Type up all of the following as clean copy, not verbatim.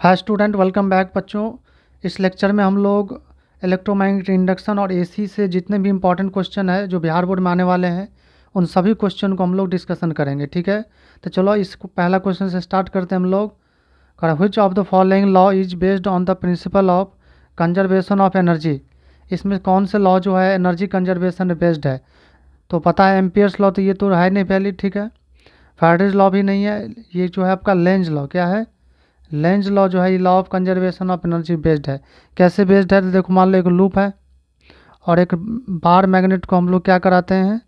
Hi student, welcome back बच्चों। इस lecture में हम लोग इलेक्ट्रोमैग्नेटिक इंडक्शन और एसी से जितने भी इंपॉर्टेंट क्वेश्चन है जो बिहार बोर्ड में आने वाले हैं उन सभी क्वेश्चन को हम लोग डिस्कशन करेंगे। ठीक है, तो चलो इसको पहला क्वेश्चन से स्टार्ट करते हैं हम लोग। Which of the following law is based on the principle of conservation of energy. इसमें कौन से लॉ जो है एनर्जी कंजर्वेशन पे बेस्ड है? तो पता है एम्पियर्स लॉ, तो ये तो है नहीं पहले। ठीक है, फैराडेज लॉ भी नहीं है। ये जो है आपका लेंज लॉ, क्या है? लेंज लॉ जो है ये law of conservation of energy based है। कैसे बेस्ड है? तो देखो, मान लो एक लूप है और एक बार मैग्नेट को हम लोग क्या कराते हैं,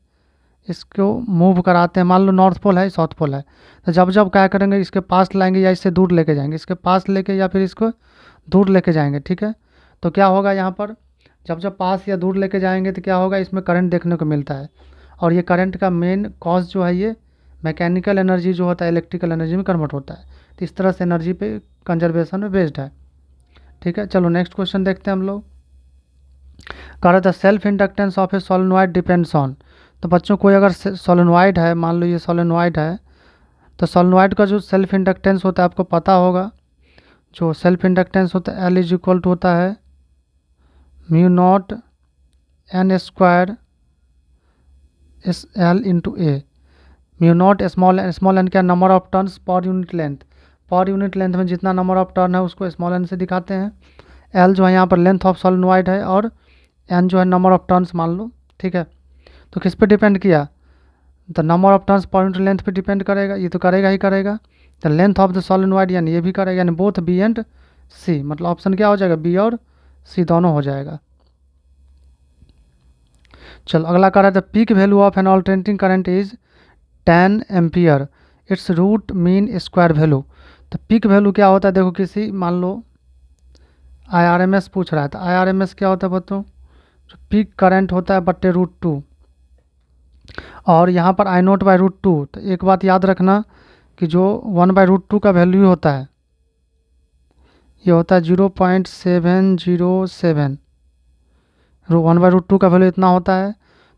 इसको मूव कराते हैं। मान लो नॉर्थ पोल है, साउथ पोल है, तो जब जब क्या करेंगे, इसके पास लाएंगे या इससे दूर लेके जाएंगे, इसके पास लेके या फिर इसको दूर लेके जाएंगे। ठीक है, तो क्या होगा यहाँ पर, जब जब पास या दूर लेके जाएंगे तो क्या होगा, इसमें करंट देखने को मिलता है। और ये करंट का मेन कॉज जो है ये मैकेनिकल एनर्जी जो होता है इलेक्ट्रिकल एनर्जी में कन्वर्ट होता है। तो इस तरह से एनर्जी पे कंजर्वेशन में बेस्ड है। ठीक है, चलो नेक्स्ट क्वेश्चन देखते हैं हम लोग। कह the self inductance of A solenoid depends on. तो बच्चों, कोई अगर सोलेनॉइड है, मान लो ये सोलेनॉइड है, तो सोलेनॉइड का जो सेल्फ इंडक्टेंस होता है आपको पता होगा। जो सेल्फ इंडक्टेंस होता है एल इज इक्वल टू होता है mu not N square S L into A. Mu not small N क्या, number of turns per unit length. Per unit length में जितना नंबर ऑफ टर्न है उसको स्मॉल एन से दिखाते हैं। एल जो है यहाँ पर लेंथ ऑफ सोलेनॉइड है और एन जो है नंबर ऑफ टर्न्स मान लो। ठीक है, तो किस पे डिपेंड किया? The number of turns per unit length पे डिपेंड करेगा, ये तो करेगा ही करेगा। The length of the solenoid यानी ये भी करेगा, यानी बोथ बी एंड सी, मतलब ऑप्शन क्या हो जाएगा, बी और सी दोनों हो जाएगा। चलो अगला कर रहा है, the peak value of an alternating current is 10 ampere, it's root mean square value. तो पीक वैल्यू क्या होता है? देखो, किसी मान लो आईआरएमएस पूछ रहा है, तो आईआरएमएस क्या होता है बच्चों? जो पीक करंट होता है बट्टे √2, और यहाँ पर आई नोट बाई √2। तो एक बात याद रखना कि जो 1/√2 का वैल्यू होता है ये होता है 0.707। 1/√2 का वैल्यू इतना होता है,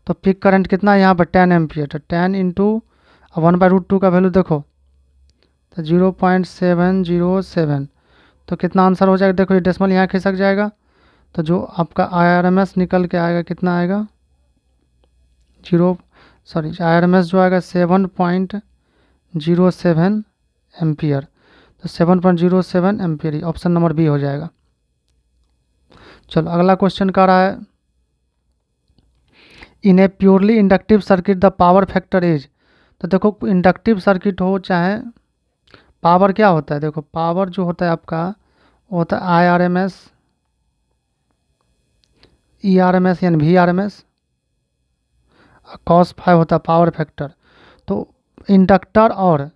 तो पीक करंट कितना है यहाँ पर 10 एम्पियर। तो 10 इंटू 1/√2 का वैल्यू देखो तो 0.707, तो कितना आंसर हो जाएगा? देखो ये डेसिमल यहाँ खिसक जाएगा, तो जो आपका आईआरएमएस निकल के आएगा कितना आएगा, आईआरएमएस जो आएगा 7.07 एम्पियर। तो 7.07 एम्पियर, ऑप्शन नंबर बी हो जाएगा। चलो अगला क्वेश्चन कर रहा है, in a purely inductive circuit the power factor is. तो देखो, इंडक्टिव सर्किट हो चाहे पावर क्या होता है, देखो पावर जो होता है आपका वो होता है आईआरएमएस, ईआरएमएस यानी वीआरएमएस, cos फाइव होता है पावर फैक्टर। तो इंडक्टर और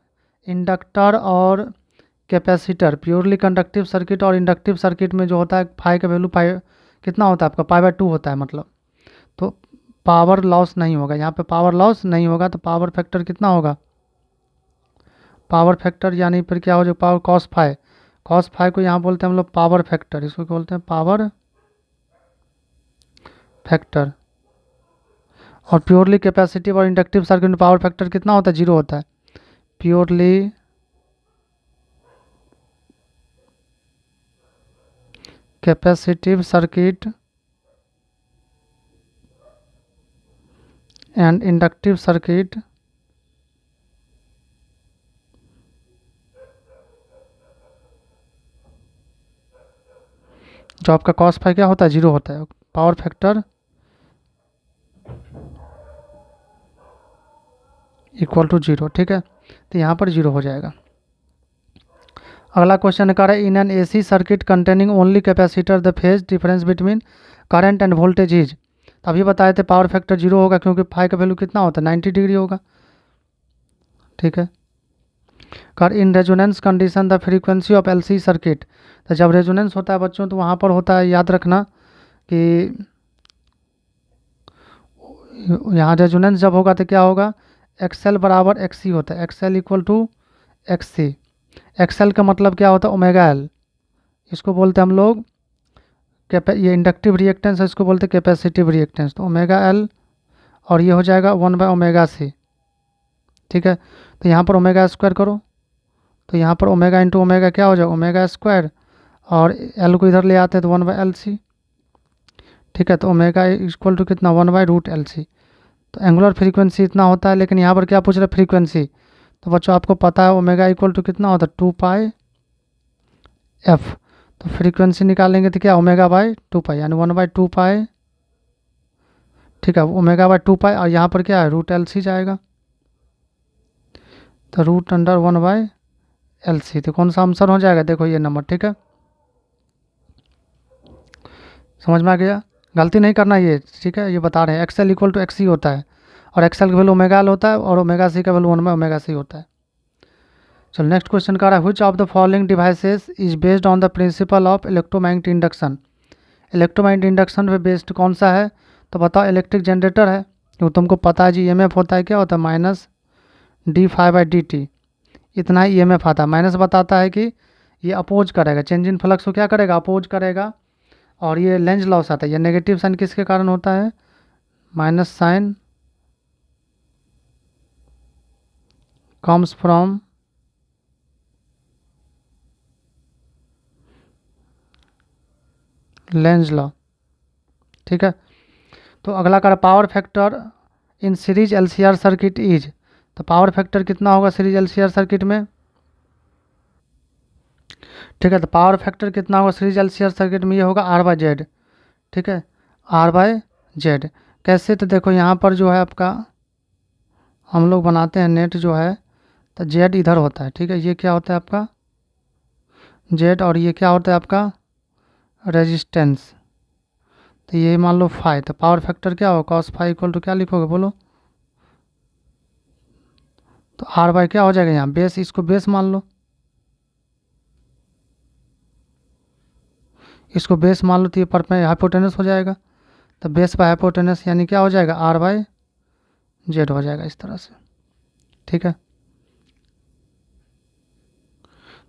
कैपेसिटर, प्योरली कंडक्टिव सर्किट और इंडक्टिव सर्किट में जो होता है फाई का वैल्यू पाई कितना होता है आपका, π/2 होता है मतलब। तो पावर लॉस नहीं होगा यहाँ पे, पावर लॉस नहीं होगा, तो पावर फैक्टर कितना होगा? पावर फैक्टर यानी फिर क्या हो जाएगा, पावर cos फाई को यहाँ बोलते हैं हम लोग पावर फैक्टर, इसको बोलते हैं पावर फैक्टर। और प्योरली कैपेसिटिव और इंडक्टिव सर्किट में पावर फैक्टर कितना होता है? 0 होता है। Purely capacitive circuit and inductive circuit जो आपका cos फाई क्या होता है, 0 होता है। Power factor equal to 0। ठीक है, तो यहाँ पर 0 हो जाएगा। अगला क्वेश्चन कर रहा है, in an AC circuit containing only capacitor the phase difference between current and voltage is. अभी बताए थे पावर फैक्टर 0 होगा क्योंकि फाई का वैल्यू कितना होता है, 90 डिग्री होगा। ठीक है, कर in resonance condition the frequency of LC circuit. तो जब रेजोनेंस होता है बच्चों तो वहाँ पर होता है, याद रखना कि यहाँ रेजोनेंस जब होगा तो क्या होगा, एक्सएल बराबर एक्सी होता है, XL equal to XC. XL का मतलब क्या होता है, ओमेगा एल, इसको बोलते हैं हम लोग ये इंडक्टिव रिएक्टेंस है, इसको बोलते हैं कैपेसिटिव रिएक्टेंस। तो ओमेगा एल और ये हो जाएगा 1/ω c। ठीक है, तो यहाँ पर ओमेगा स्क्वायर करो तो यहाँ पर ओमेगा इंटू ओमेगा क्या हो जाएगा, ओमेगा स्क्वायर, और एल को इधर ले आते हैं तो 1/LC। ठीक है, तो ओमेगा इक्वल टू कितना, 1/√LC। तो एंगुलर फ्रीक्वेंसी इतना होता है, लेकिन यहाँ पर क्या पूछ रहे हैं, फ्रीक्वेंसी। तो बच्चों आपको पता है ओमेगा इक्वल टू कितना होता है, 2πf। तो फ्रीक्वेंसी निकालेंगे तो क्या, ओमेगा/2π यानी 1/2π। ठीक है, ओमेगा/2π, और यहाँ पर क्या है, √LC जाएगा, तो √1/LC। तो कौन सा आंसर हो जाएगा, देखो ये नंबर। ठीक है, समझ में आ गया, गलती नहीं करना ये। ठीक है, ये बता रहे हैं XL इक्वल टू XC होता है, और XL का वैल्यू ओमेगा L होता है, और ओमेगा C का वैल्यू 1/ओमेगा C होता है। चलो नेक्स्ट क्वेश्चन का रहा है, which of the following devices is based on the principle of electromagnetic induction. Electromagnetic induction पे बेस्ड कौन सा है, तो बताओ, इलेक्ट्रिक जनरेटर है, जो तुमको पता है जी EMF होता है, क्या होता है, -d∅dt। इतना ही EMF आता है। माइनस बताता है कि ये अपोज करेगा, चेंज इन फ्लक्स को क्या करेगा, अपोज करेगा। और ये लेंज लॉस आता है, ये नेगेटिव साइन किसके कारण होता है, minus sign comes from Lenz law. ठीक है, तो अगला कर power factor in series LCR circuit is. तो पावर फैक्टर कितना होगा सीरीज LCR सर्किट में। ठीक है, तो पावर फैक्टर कितना होगा सीरीज LCR सर्किट में, ये होगा R/Z। ठीक है, R/Z कैसे, तो देखो यहाँ पर जो है आपका, हम लोग बनाते हैं नेट जो है, तो Z इधर होता है। ठीक है, ये क्या होता है आपका Z, और ये क्या होता है आपका रेजिस्टेंस। तो ये मान लो फाई, तो पावर फैक्टर क्या होगा, cos फाई इक्वल टू क्या लिखोगे, बोलो। तो R/, क्या हो जाएगा यहाँ बेस, इसको बेस मान लो, इसको बेस मान लो, तो ये पर में हाइपोटेनस हो जाएगा। तो बेस बाय हाइपोटेनस यानी क्या हो जाएगा, R/Z हो जाएगा इस तरह से। ठीक है,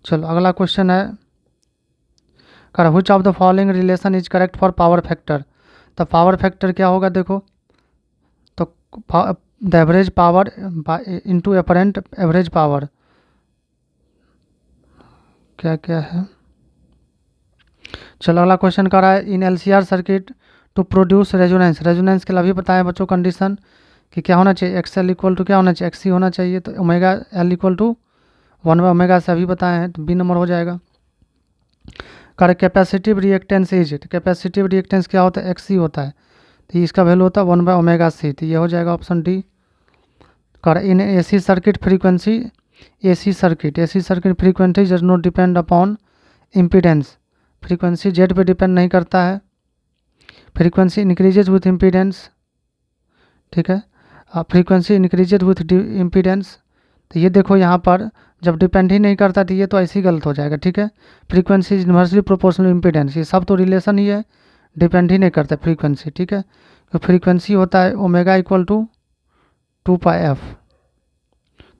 चलो अगला क्वेश्चन है, कर which of the following relation is correct for power factor. तो पावर फैक्टर क्या होगा, देखो, तो the average power into apparent average power, क्या क्या है। चलो अगला क्वेश्चन कर रहा है, in LCR circuit to produce resonance. Resonance के लिए अभी बताएं बच्चों कंडीशन कि क्या होना चाहिए, XL इक्वल टू क्या होना चाहिए, XC होना चाहिए। तो ओमेगा L इक्वल टू 1/ओमेगा से अभी बताए हैं, तो B नंबर हो जाएगा। कर कैपेसिटिव रिएक्टेंस इज, तो कैपेसिटिव रिएक्टेंस क्या होता है, XC होता है, तो इसका वैल्यू होता है 1/ओमेगा C। तो ये हो जाएगा ऑप्शन D। कर इन AC circuit frequency, AC circuit frequency does not depend upon impedance. Frequency Z पे डिपेंड नहीं करता है, फ्रीक्वेंसी इंक्रीजेज विथ इम्पीडेंस। ठीक है, फ्रीक्वेंसी इंक्रीजेज विथ इम्पीडेंस। तो ये देखो यहाँ पर जब डिपेंड ही नहीं करता, तो ये तो ऐसे ही गलत हो जाएगा। ठीक है, frequency is inversely proportional impedance, ये सब तो रिलेशन ही है, डिपेंड ही नहीं करता फ्रीक्वेंसी। ठीक है, तो फ्रीक्वेंसी होता है ओमेगा इक्वल टू 2πf।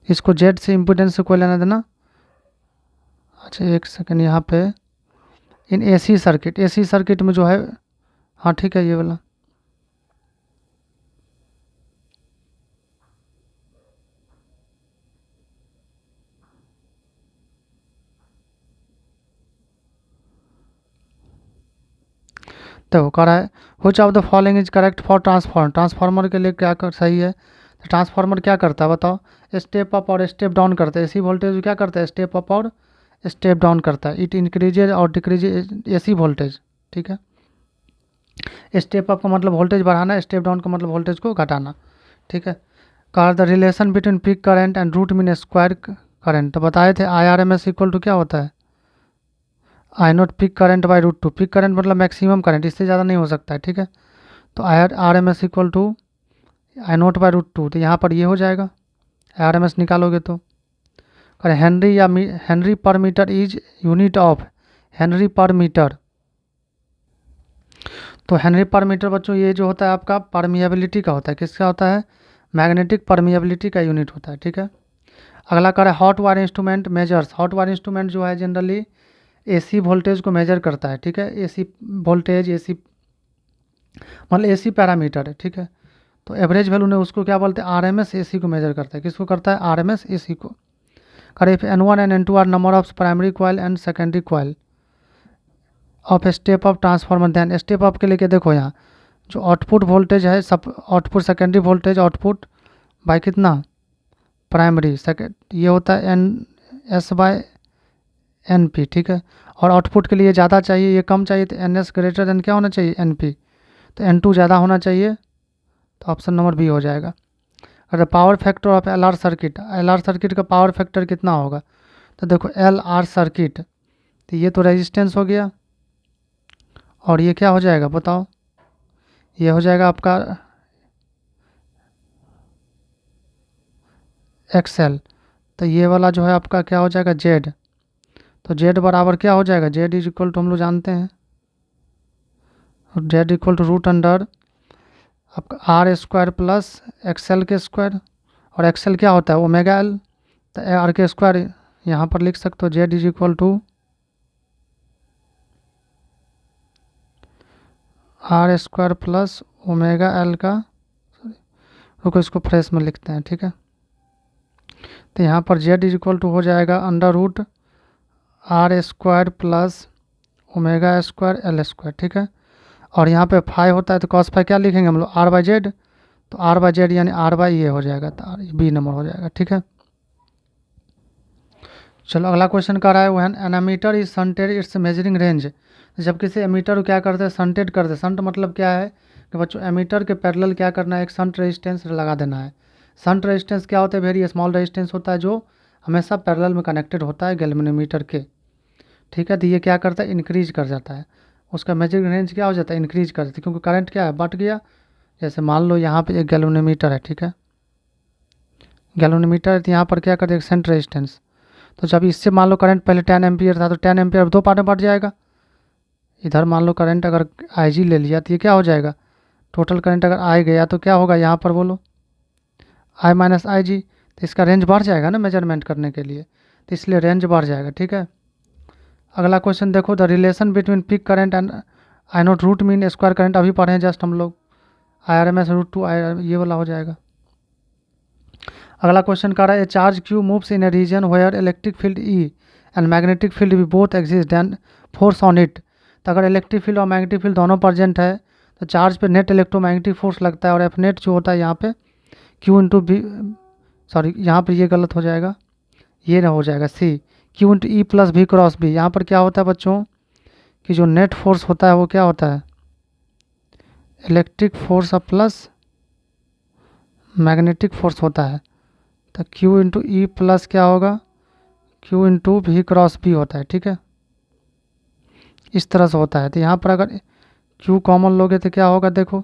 इसको Z से इम्पीडेंस से कोई लेना देना। अच्छा एक सेकेंड, यहाँ पे इन AC सर्किट में जो है, हाँ ठीक है ये वाला, तो कह रहा है which of the following is correct for transformer. Transformer के लिए क्या कर सही है, तो ट्रांसफार्मर क्या करता है बताओ, स्टेप अप और स्टेप डाउन करता है। AC वोल्टेज क्या करता है, स्टेप अप और स्टेप डाउन करता है। इट इंक्रीजेज और डिक्रीजेज AC वोल्टेज। ठीक है, स्टेप अप का मतलब वोल्टेज बढ़ाना, स्टेप डाउन का मतलब वोल्टेज को घटाना। ठीक है, कहा the relation between peak current and root mean square current. तो बताए थे IRMS इक्वल टू क्या होता है, I0 peak current by √2। Peak current मतलब मैक्सिमम करंट, इससे ज़्यादा नहीं हो सकता है। ठीक है, तो RMS equal to I0 by √2। तो यहाँ पर ये हो जाएगा, RMS निकालोगे तो अरे हेनरी या henry per metre is unit of henry per metre. तो हेनरी पर मीटर बच्चों ये जो होता है आपका परमिएबिलिटी का होता है, किसका होता है, मैग्नेटिक परमिएबिलिटी का यूनिट होता है। ठीक है, अगला कर hot wire instrument measures. Hot wire instrument जो है जनरली AC वोल्टेज को मेजर करता है। ठीक है, AC वोल्टेज, AC मतलब AC पैरामीटर है। ठीक है, तो एवरेज वैल्यू ने उसको क्या बोलते हैं, RMS AC को मेजर करता है, किसको करता है, RMS AC को। करे if N1 and N2 are number of primary coil and secondary coil of step up transformer, then step up के लिए देखो यहाँ जो आउटपुट वोल्टेज है सब output secondary voltage output by कितना प्राइमरी सेकेंड ये होता है NS/NP, ठीक है। और आउटपुट के लिए ज़्यादा चाहिए ये कम चाहिए तो NS ग्रेटर देन क्या होना चाहिए NP, तो N2 ज़्यादा होना चाहिए तो ऑप्शन नंबर बी हो जाएगा। अगर power factor of LR circuit, LR circuit का पावर फैक्टर कितना होगा तो देखो LR सर्किट तो ये तो रेजिस्टेंस हो गया और ये क्या हो जाएगा बताओ, ये हो जाएगा आपका XL, तो ये वाला जो है आपका क्या हो जाएगा Z, तो Z बराबर क्या हो जाएगा Z इज इक्वल टू हम लोग जानते हैं Z equal to root under आपका R स्क्वायर प्लस XL के स्क्वायर, और XL क्या होता है ओमेगा L, तो R के स्क्वायर यहाँ पर लिख सकते हो Z is equal to R square plus omega L का, रुको इसको फ्रेश में लिखते हैं, ठीक है। तो यहाँ पर Z इज इक्वल टू हो जाएगा under root R square plus omega square L square, ठीक है। और यहाँ पे फाई होता है तो कॉस फाई क्या लिखेंगे हम लोग R/Z, तो R/Z यानी R/A हो जाएगा, तो बी नंबर हो जाएगा, ठीक है। चलो अगला क्वेश्चन कर रहा है when an ammeter is shunted its measuring range, जब किसी एमीटर को क्या करते हैं शंटेड करते हैं। शंट मतलब क्या है कि बच्चों एमीटर के पैरेलल क्या करना है एक शंट रेजिस्टेंस लगा देना है। शंट रेजिस्टेंस क्या होता है वेरी स्मॉल रेजिस्टेंस होता है जो हमेशा पैरेलल में कनेक्टेड होता है गैल्वेनोमीटर के, ठीक है। तो ये क्या करता है इंक्रीज कर जाता है, उसका मेजरिंग रेंज क्या हो जाता है इंक्रीज कर जाता है, क्योंकि करंट क्या है बढ़ गया। जैसे मान लो यहाँ पे एक गैल्वेनोमीटर है, ठीक है, गैल्वेनोमीटर है तो यहाँ पर क्या करते हैं शंट रेजिस्टेंस, तो जब इससे मान लो करंट पहले 10 एम्पियर था तो 10 एम्पियर दो पार्ट में बढ़ जाएगा। इधर मान लो करंट अगर IG ले लिया तो ये क्या हो जाएगा टोटल करंट अगर I गया तो क्या होगा यहाँ पर बोलो I माइनस IG, तो इसका रेंज बढ़ जाएगा ना मेजरमेंट करने के लिए, तो इसलिए रेंज बढ़ जाएगा, ठीक है। अगला क्वेश्चन देखो the relation between peak current and I naught root mean square current, अभी पढ़े हैं जस्ट हम लोग IRMS रूट 2 ये वाला हो जाएगा। अगला क्वेश्चन कर रहा है a charge Q moves in a region where electric field E and magnetic field भी both exist then force on it, तो अगर इलेक्ट्रिक फील्ड और मैग्नेटिक फील्ड दोनों प्रेजेंट है तो चार्ज पे नेट इलेक्ट्रोमैग्नेटिक फोर्स लगता है, और एफ नेट जो होता है यहाँ पे Q इंटू बी, सॉरी यहाँ पर ये गलत हो जाएगा, ये ना हो जाएगा C Q into E plus V cross B। यहाँ पर क्या होता है बच्चों कि जो नेट फोर्स होता है वो क्या होता है electric force plus magnetic force होता है, तो Q इंटू E प्लस क्या होगा Q into V cross B होता है, ठीक है, इस तरह से होता है। तो यहाँ पर अगर Q कॉमन लोगे तो क्या होगा देखो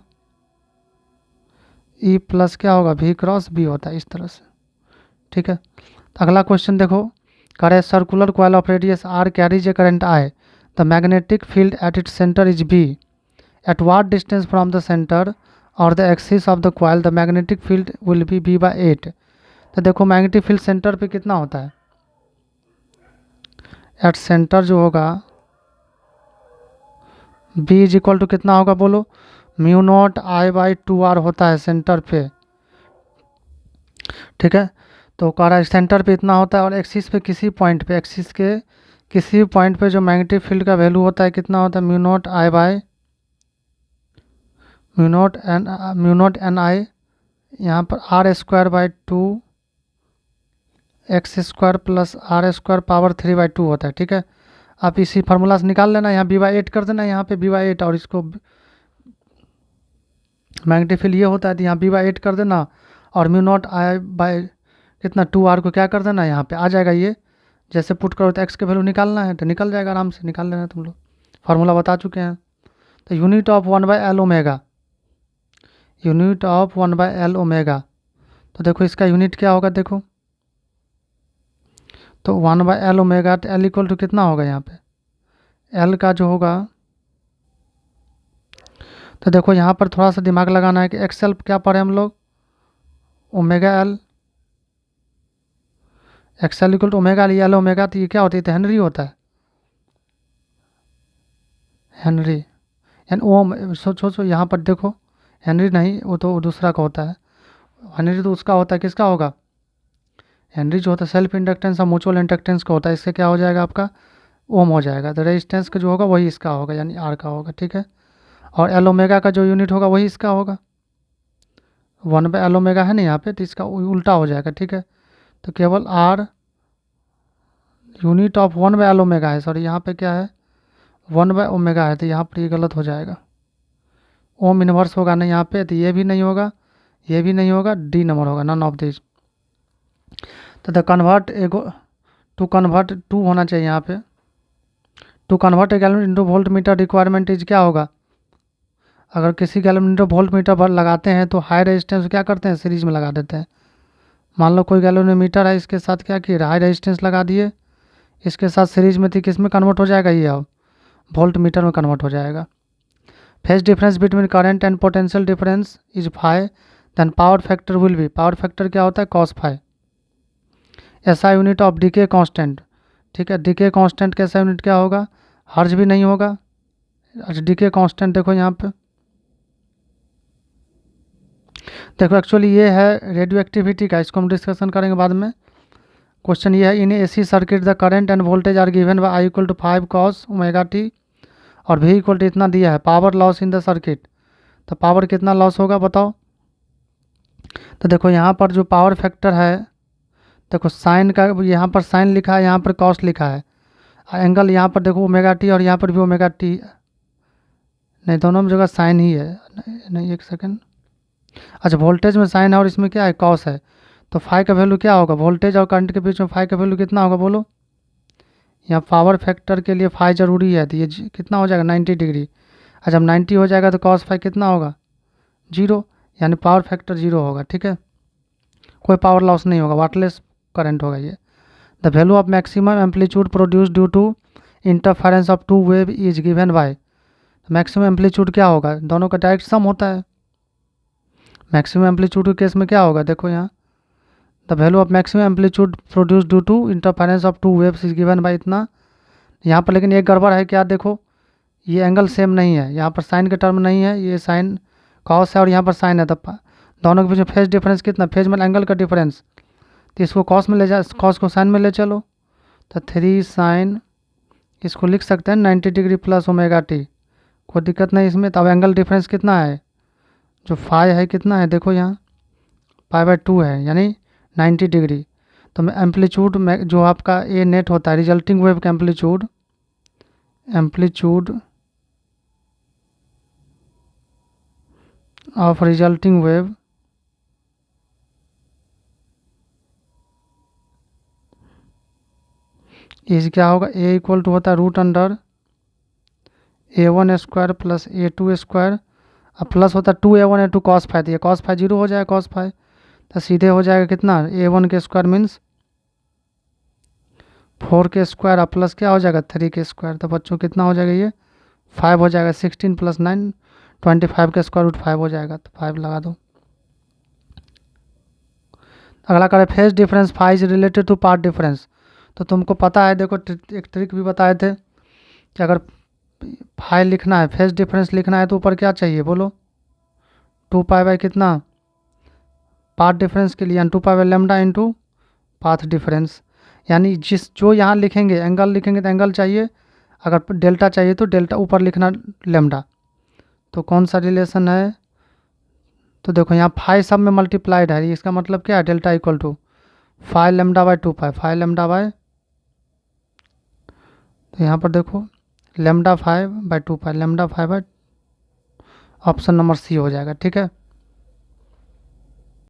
E प्लस क्या होगा V क्रॉस B होता है इस तरह से, ठीक है। तो अगला क्वेश्चन देखो करे circular coil of radius R carries a current I, the magnetic field at its centre is B, at what distance from the centre और the axis of the coil the magnetic field will be B/8। तो देखो magnetic field centre पे कितना होता है at centre जो होगा B is equal to कितना होगा बोलो म्यू नॉट I/2R होता है सेंटर पे, ठीक है। तो कह रहा है सेंटर पे इतना होता है और एक्सिस पे किसी पॉइंट पे एक्सिस के किसी पॉइंट पे जो मैग्नेटिक फील्ड का वैल्यू होता है कितना होता है म्यू नॉट N I, यहाँ पर R²/2 x² plus R² power 3/2 होता है, ठीक है। आप इसी फार्मूला से निकाल लेना, यहाँ B/8 कर देना, यहाँ पे B/8 और इसको मैग्नेटिक फील्ड ये होता है तो यहाँ B/8 कर देना और म्यू नॉट I कितना 2R को क्या कर देना यहाँ पे आ जाएगा, ये जैसे पुट करो तो x के वैल्यू निकालना है तो निकल जाएगा, आराम से निकाल लेना, तुम लोग फार्मूला बता चुके हैं। तो unit of 1/L omega, unit of 1/L omega, तो देखो इसका यूनिट क्या होगा देखो तो 1/L ओमेगा, तो L इक्वल टू कितना होगा यहाँ पे L का जो होगा, तो देखो यहाँ पर थोड़ा सा दिमाग लगाना है कि XL क्या पढ़े हम लोग omega L, XL equal to omega L omega, तो ये क्या होता है तो हेनरी होता है, हेनरी यानी ओम, सोचो यहाँ पर देखो हेनरी नहीं वो तो दूसरा का होता है, हेनरी तो उसका होता है किसका होगा हेनरी जो होता है सेल्फ इंडक्टेंस और म्यूचुअल इंडक्टेंस का होता है, इससे क्या हो जाएगा आपका ओम हो जाएगा। तो रेजिस्टेंस का जो होगा वही इसका होगा, यानी आर का होगा, ठीक है। और एल ओमेगा का जो यूनिट होगा वही इसका होगा, 1/एल ओमेगा है ना यहाँ पे, तो इसका उल्टा हो जाएगा, ठीक है। तो केवल आर यूनिट ऑफ 1/एल ओमेगा है, सॉरी यहाँ पे क्या है 1/ओमेगा है, तो यहाँ पर ये गलत हो जाएगा, ओम इनवर्स होगा ना यहाँ पे, तो ये भी नहीं होगा, ये भी नहीं होगा, डी नंबर होगा, नन ऑफ दिस। तो द कन्वर्ट एगो टू कन्वर्ट टू होना चाहिए यहाँ पे, to convert a gallon into voltmeter requirement is क्या होगा, अगर किसी गैलन इंटू वोल्ट मीटर पर लगाते हैं तो हाई रेजिस्टेंस क्या करते हैं सीरीज में लगा देते हैं। मान लो कोई गैलोमीटर है, इसके साथ क्या किए हाई रेजिस्टेंस लगा दिए, इसके साथ सीरीज में थी, किस में कन्वर्ट हो जाएगा ये अब वोल्ट मीटर में कन्वर्ट हो जाएगा। Phase difference between current and potential difference is phi, then power factor will be, power factor क्या होता है कॉस फाई। ऐसा यूनिट ऑफ डीके कांस्टेंट, ठीक है, डीके कांस्टेंट कैसा यूनिट क्या होगा, हर्ज भी नहीं होगा। अच्छा डीके कांस्टेंट देखो यहाँ पे, देखो एक्चुअली ये है रेडियो एक्टिविटी का, इसको हम डिस्कशन करेंगे बाद में। क्वेश्चन ये है in AC circuit the current and voltage are given by I equal to 5 cos omega T और भी इक्वल टू इतना दिया है। Power loss in the circuit, तो पावर कितना लॉस होगा बताओ। तो देखो यहाँ पर जो पावर फैक्टर है, देखो साइन का यहाँ पर साइन लिखा है, यहाँ पर कॉस लिखा है, एंगल यहाँ पर देखो ओमेगा टी और यहाँ पर भी ओमेगा टी, नहीं दोनों में जगह साइन ही है, नहीं एक सेकेंड, अच्छा वोल्टेज में साइन है और इसमें क्या है कॉस है, तो फाई का वैल्यू क्या होगा, वोल्टेज और करंट के बीच में फाई का वैल्यू कितना होगा बोलो। यहाँ पावर फैक्टर के लिए फाई ज़रूरी है, तो ये कितना हो जाएगा 90 डिग्री। अच्छा जब 90 हो जाएगा तो कॉस फाई कितना होगा 0, यानी पावर फैक्टर 0 होगा, ठीक है, कोई पावर लॉस नहीं होगा, वाटलेस करंट होगा ये। The value of maximum amplitude produce due to interference of two wave is given by, maximum amplitude क्या होगा, दोनों का डायरेक्ट सम होता है। मैक्सिमम एम्पलीट्यूड के केस में क्या होगा देखो यहाँ, the value of maximum amplitude produce due to interference of two waves is given by इतना। यहाँ पर लेकिन एक गड़बड़ है क्या, देखो ये एंगल सेम नहीं है, यहाँ पर साइन के टर्म नहीं है, ये साइन कॉस है और यहाँ पर साइन है, तब दोनों के बीच में फेज डिफरेंस कितना, फेज में एंगल का डिफरेंस, तो इसको कॉस में ले जा, कॉस को साइन में ले चलो, तो 3 साइन, इसको लिख सकते हैं 90 डिग्री प्लस ओमेगा टी, कोई दिक्कत नहीं इसमें। तब एंगल डिफरेंस कितना है, जो फाई है कितना है देखो यहाँ π/2 है, यानी 90 डिग्री। तो मैं एम्पलीट्यूड में जो आपका ए नेट होता है रिजल्टिंग वेव का amplitude, amplitude of resulting wave इस क्या होगा, ए इक्वल टू होता है √A1² प्लस A2² और प्लस होता है 2A1A2 कॉस फाई, तो ये कॉस फाई 0 हो जाएगा, कॉस फाई तो सीधे हो जाएगा कितना A1² मीन्स 4 और प्लस क्या हो जाएगा 3 तो बच्चों कितना हो जाएगा ये 5 हो जाएगा, 16 + 9 25 का स्क्वायर रूट 5 हो जाएगा, तो 5 लगा दो। अगला करें phase difference phi is related to path difference, तो तुमको पता है देखो एक ट्रिक भी बताए थे कि अगर फाई लिखना है, फेज डिफरेंस लिखना है तो ऊपर क्या चाहिए बोलो 2π/ कितना पाथ डिफरेंस के लिए 2π/ लैम्डा इंटू पाथ डिफरेंस, यानी जिस जो यहाँ लिखेंगे एंगल लिखेंगे तो एंगल चाहिए, अगर डेल्टा चाहिए तो डेल्टा ऊपर लिखना लैम्डा। तो कौन सा रिलेशन है, तो देखो यहाँ फाई सब में मल्टीप्लाइड है, इसका मतलब क्या है delta equal to phi λ/2π, phi λ/, तो यहाँ पर देखो λ5/2π, λ5 ऑप्शन नंबर सी हो जाएगा, ठीक है।